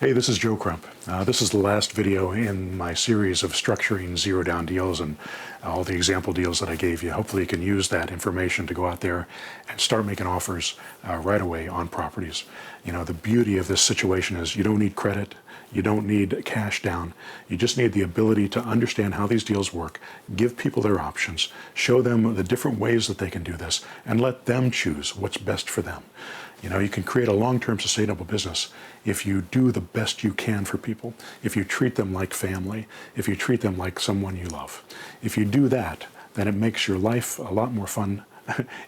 Hey, this is Joe Crump. This is the last video in my series of structuring zero-down deals and all the example deals that I gave you. Hopefully you can use that information to go out there and start making offers right away on properties. You know, the beauty of this situation is you don't need credit, you don't need cash down, you just need the ability to understand how these deals work, give people their options, show them the different ways that they can do this, and let them choose what's best for them. You know, you can create a long-term sustainable business if you do the best you can for people, if you treat them like family, if you treat them like someone you love. If you do that, then it makes your life a lot more fun,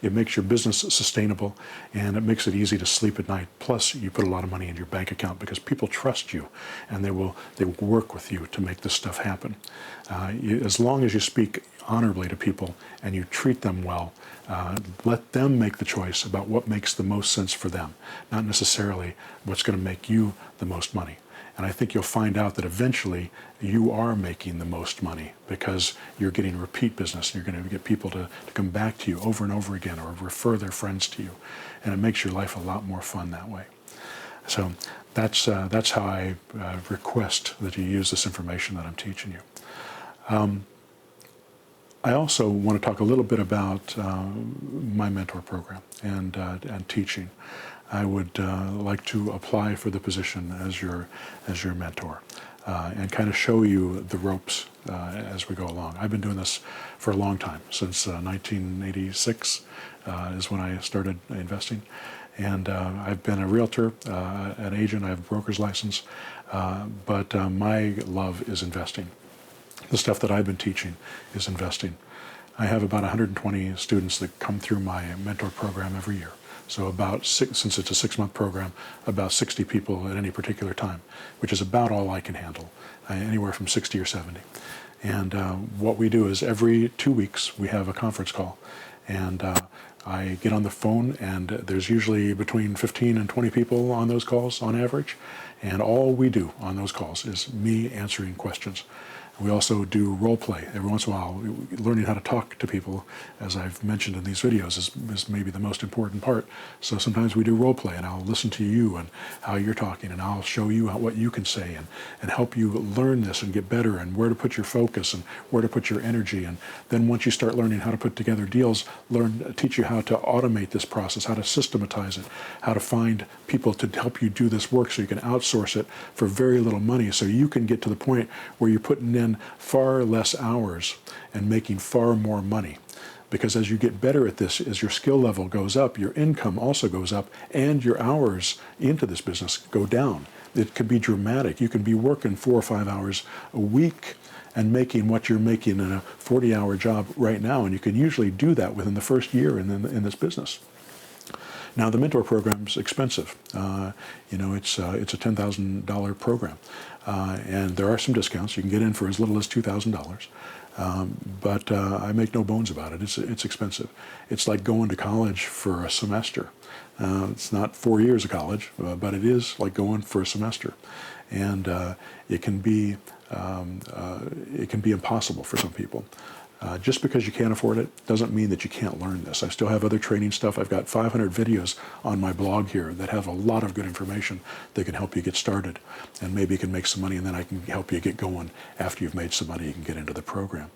it makes your business sustainable, and it makes it easy to sleep at night. Plus, you put a lot of money in your bank account because people trust you, and they will work with you to make this stuff happen. As long as you speak honorably to people and you treat them well, let them make the choice about what makes the most sense for them, not necessarily what's going to make you the most money. And I think you'll find out that eventually you are making the most money because you're getting repeat business. You're going to get people to come back to you over and over again or refer their friends to you. And it makes your life a lot more fun that way. So that's how I request that you use this information that I'm teaching you. I also want to talk a little bit about my mentor program and teaching. I would like to apply for the position as your mentor and kind of show you the ropes as we go along. I've been doing this for a long time, since 1986 is when I started investing. And I've been a realtor, an agent, I have a broker's license, but my love is investing. The stuff that I've been teaching is investing. I have about 120 students that come through my mentor program every year. So since it's a 6-month program, about 60 people at any particular time, which is about all I can handle, anywhere from 60 or 70. And what we do is every 2 weeks we have a conference call, and I get on the phone, and there's usually between 15 and 20 people on those calls on average, and all we do on those calls is me answering questions. We also do role play every once in a while. Learning how to talk to people, as I've mentioned in these videos, is maybe the most important part. So sometimes we do role play, and I'll listen to you and how you're talking, and I'll show you what you can say and help you learn this and get better and where to put your focus and where to put your energy. And then once you start learning how to put together deals, teach you how to automate this process, how to systematize it, how to find people to help you do this work so you can outsource it for very little money so you can get to the point where you're putting in far less hours and making far more money. Because as you get better at this, as your skill level goes up, your income also goes up, and your hours into this business go down. It could be dramatic. You can be working 4 or 5 hours a week and making what you're making in a 40-hour job right now, and you can usually do that within the first year in this business. Now, the mentor program's expensive. It's a $10,000 program, and there are some discounts. You can get in for as little as $2,000, but I make no bones about it. It's expensive. It's like going to college for a semester. It's not 4 years of college, but it is like going for a semester, and it can be impossible for some people. Just because you can't afford it doesn't mean that you can't learn this. I still have other training stuff. I've got 500 videos on my blog here that have a lot of good information that can help you get started. And maybe you can make some money, and then I can help you get going. After you've made some money, you can get into the program.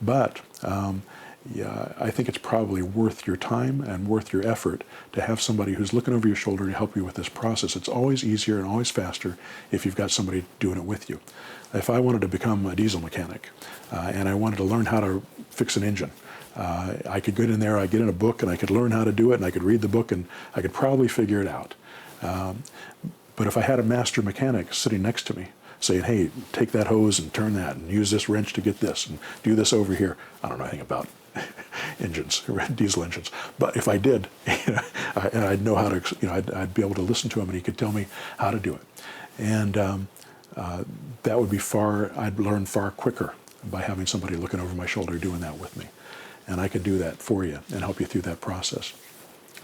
But I think it's probably worth your time and worth your effort to have somebody who's looking over your shoulder to help you with this process. It's always easier and always faster if you've got somebody doing it with you. If I wanted to become a diesel mechanic and I wanted to learn how to fix an engine, I could get in there, I'd get in a book, and I could learn how to do it, and I could read the book, and I could probably figure it out. But if I had a master mechanic sitting next to me saying, hey, take that hose and turn that, and use this wrench to get this, and do this over here, I don't know anything about engines, diesel engines. But if I did, and I'd know how to, I'd be able to listen to him, and he could tell me how to do it. And that would be I'd learn far quicker by having somebody looking over my shoulder doing that with me. And I could do that for you and help you through that process.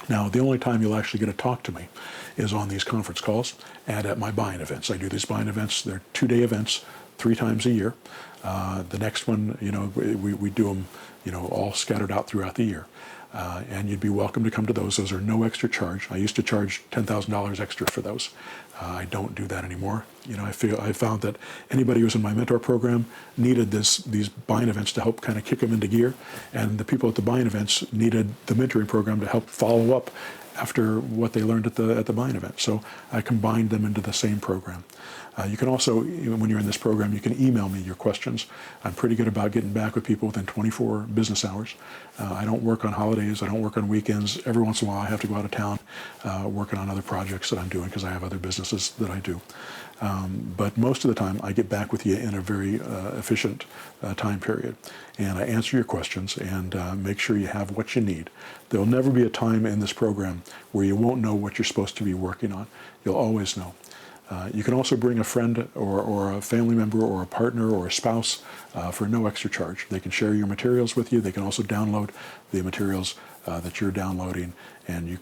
Now, the only time you'll actually get to talk to me is on these conference calls and at my buying events. I do these buying events. They're 2-day events, 3 times a year. The next one, we do them, all scattered out throughout the year. and you'd be welcome to come to those. Those are no extra charge. I used to charge $10,000 extra for those. I don't do that anymore. I found that anybody who was in my mentor program needed these buying events to help kind of kick them into gear, and the people at the buying events needed the mentoring program to help follow up after what they learned at the buying event. So I combined them into the same program. You can also, when you're in this program, you can email me your questions. I'm pretty good about getting back with people within 24 business hours. I don't work on holidays. I don't work on weekends. Every once in a while, I have to go out of town working on other projects that I'm doing because I have other businesses that I do. But most of the time, I get back with you in a very efficient time period. And I answer your questions and make sure you have what you need. There will never be a time in this program where you won't know what you're supposed to be working on. You'll always know. You can also bring a friend or a family member or a partner or a spouse for no extra charge. They can share your materials with you. They can also download the materials that you're downloading, and you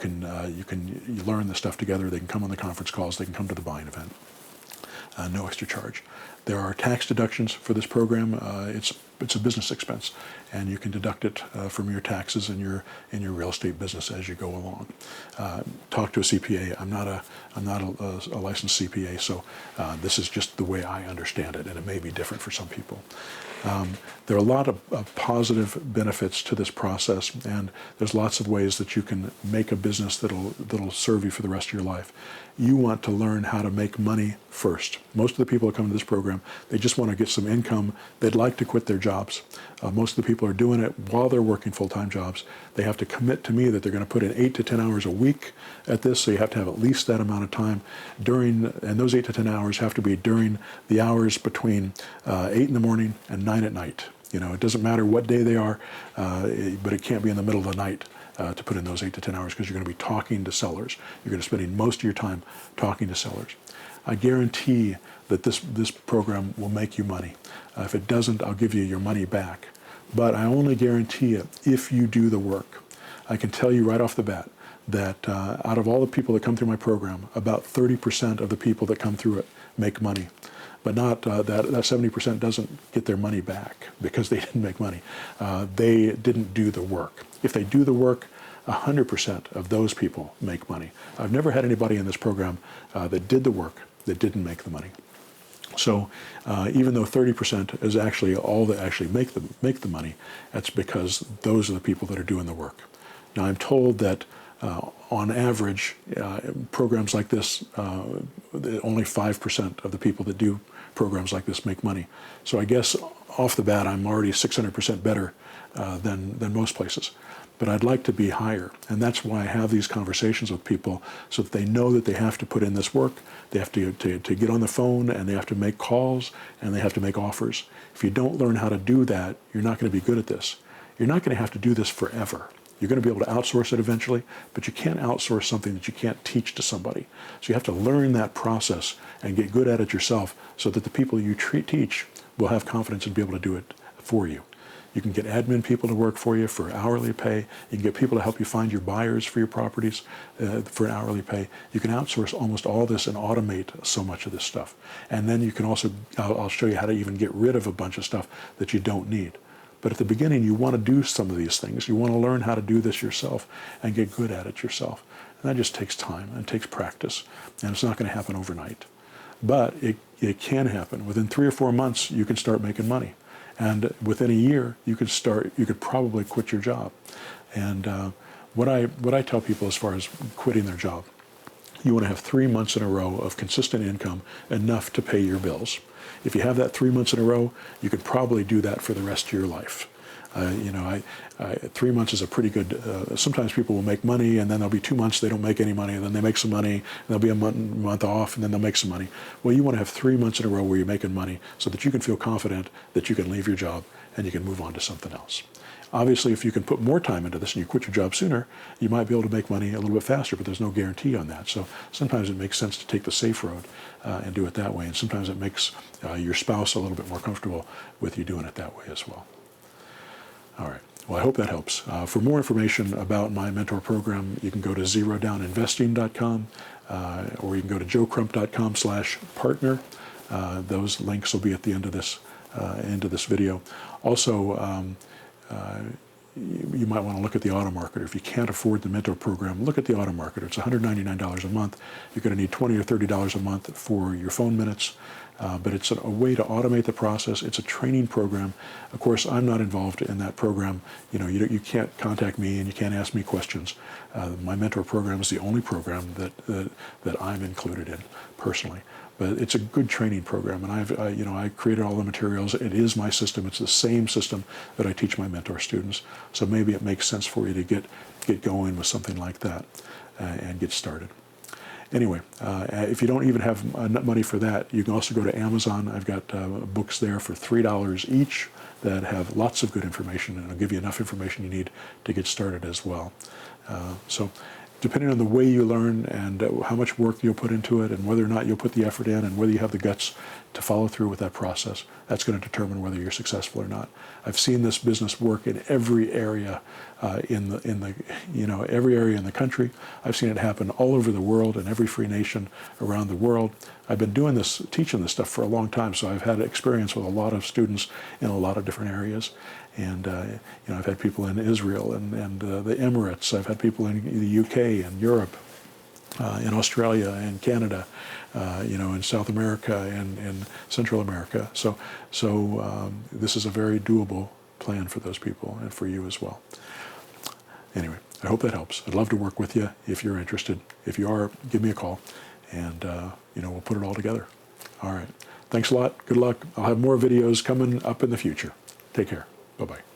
learn the stuff together. They can come on the conference calls. They can come to the buying event. No extra charge. There are tax deductions for this program. It's a business expense, and you can deduct it from your taxes in your real estate business as you go along. Talk to a CPA. I'm not a licensed CPA, so this is just the way I understand it, and it may be different for some people. There are a lot of positive benefits to this process, and there's lots of ways that you can make a business that'll serve you for the rest of your life. You want to learn how to make money first. Most of the people that come to this program, they just want to get some income. They'd like to quit their jobs. Most of the people are doing it while they're working full-time jobs. They have to commit to me that they're going to put in 8 to 10 hours a week at this, so you have to have at least that amount of time and those 8 to 10 hours have to be during the hours between 8 in the morning and 9 at night. It doesn't matter what day they are, but it can't be in the middle of the night to put in those 8 to 10 hours, because you're going to be talking to sellers. You're going to be spending most of your time talking to sellers. I guarantee that this program will make you money. If it doesn't, I'll give you your money back. But I only guarantee it if you do the work. I can tell you right off the bat that out of all the people that come through my program, about 30% of the people that come through it make money. But not that 70% doesn't get their money back because they didn't make money. They didn't do the work. If they do the work, 100% of those people make money. I've never had anybody in this program that did the work that didn't make the money. So even though 30% is actually all that actually make the money, that's because those are the people that are doing the work. Now I'm told that on average, programs like this, only 5% of the people that do programs like this make money. So I guess off the bat, I'm already 600% better than most places. But I'd like to be higher, and that's why I have these conversations with people, so that they know that they have to put in this work. They have to get on the phone, and they have to make calls, and they have to make offers. If you don't learn how to do that, you're not going to be good at this. You're not going to have to do this forever. You're going to be able to outsource it eventually, but you can't outsource something that you can't teach to somebody. So you have to learn that process and get good at it yourself, so that the people you teach will have confidence and be able to do it for you. You can get admin people to work for you for hourly pay. You can get people to help you find your buyers for your properties for an hourly pay. You can outsource almost all this and automate so much of this stuff. And then you can also, I'll show you how to even get rid of a bunch of stuff that you don't need. But at the beginning, you want to do some of these things. You want to learn how to do this yourself and get good at it yourself. And that just takes time and takes practice. And it's not going to happen overnight. But it can happen. Within 3 or 4 months, you can start making money. And within a year, you could probably quit your job. And what I tell people as far as quitting their job, you want to have 3 months in a row of consistent income, enough to pay your bills. If you have that 3 months in a row, you could probably do that for the rest of your life. 3 months is a pretty good, sometimes people will make money, and then there'll be 2 months they don't make any money, and then they make some money, and there'll be a month off, and then they'll make some money. Well, you want to have 3 months in a row where you're making money, so that you can feel confident that you can leave your job and you can move on to something else. Obviously, if you can put more time into this and you quit your job sooner, you might be able to make money a little bit faster, but there's no guarantee on that. So sometimes it makes sense to take the safe road and do it that way, and sometimes it makes your spouse a little bit more comfortable with you doing it that way as well. All right. Well, I hope that helps. For more information about my mentor program, you can go to zerodowninvesting.com, or you can go to joecrump.com/partner. Those links will be at the end of this video. Also, you might want to look at the auto marketer. If you can't afford the mentor program, look at the auto marketer. It's $199 a month. You're going to need $20 or $30 a month for your phone minutes, but it's a way to automate the process. It's a training program. Of course, I'm not involved in that program. You can't contact me and you can't ask me questions. My mentor program is the only program that I'm included in personally. But it's a good training program, and I created all the materials. It is my system. It's the same system that I teach my mentor students. So maybe it makes sense for you to get going with something like that and get started. Anyway, if you don't even have money for that, you can also go to Amazon. I've got books there for $3 each that have lots of good information, and it'll give you enough information you need to get started as well. So depending on the way you learn and how much work you'll put into it and whether or not you'll put the effort in and whether you have the guts to follow through with that process, that's going to determine whether you're successful or not. I've seen this business work in every area every area in the country. I've seen it happen all over the world in every free nation around the world. I've been doing this, teaching this stuff for a long time, so I've had experience with a lot of students in a lot of different areas. And I've had people in Israel and the Emirates. I've had people in the UK and Europe, in Australia and Canada, in South America and Central America. So this is a very doable plan for those people and for you as well. Anyway, I hope that helps. I'd love to work with you if you're interested. If you are, give me a call, and we'll put it all together. All right. Thanks a lot. Good luck. I'll have more videos coming up in the future. Take care. Bye-bye.